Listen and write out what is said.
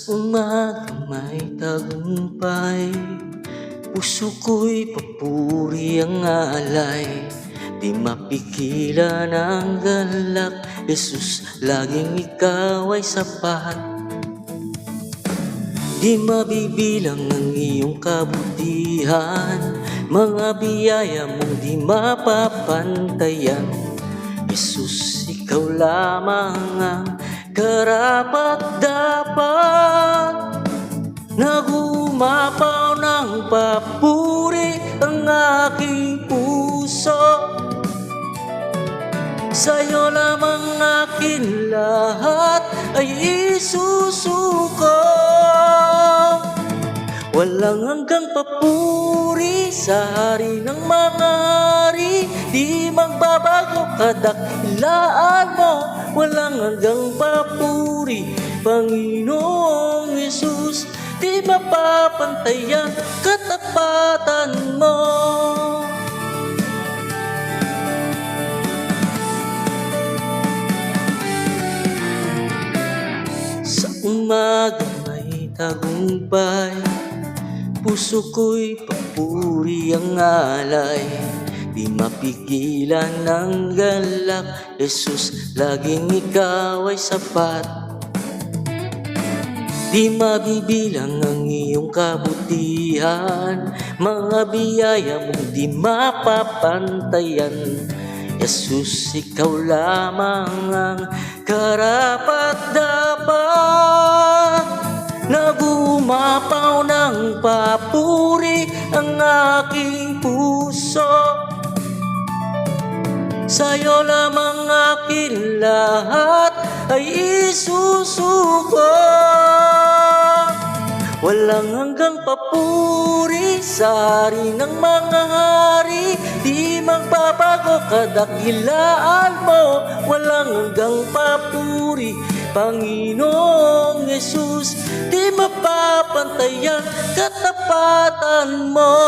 umagang may tagumpay, puso ko'y papuri ang alay. Di mapigilan ang galak, Jesus, laging ikaw ay sapat. Di mabibilang ang iyong kabutihan, mga biyaya mong di mapapantayan. Jesus, ikaw lamang ang karapat-dapat. Nagumapaw ng papuri ang aking puso. Sa'yo lamang akin lahat ay isusuko. Walang hanggang papuri sa hari ng mga hari, di magbabago kadakilaan mo. Walang hanggang papuri, Panginoong Jesus, di mapapantayan katapatan mo. Sa umaga may tagumpay, puso ko'y papuri ang alay. Di mapigilan ng galak, Jesus, laging ikaw ay sapat. Di mabibilang ang iyong kabutihan, mga biyaya mong di mapapantayan. Jesus, ikaw lamang ang karapat-dapat. Nagumapaw ng papuri ang aking puso. Sa'yo lamang akin lahat ay isusuko. Walang hanggang papuri sa hari ng mga hari, di magbabago kadakilaan mo. Walang hanggang papuri, Panginoong Jesus, di mapapantayan katapatan mo.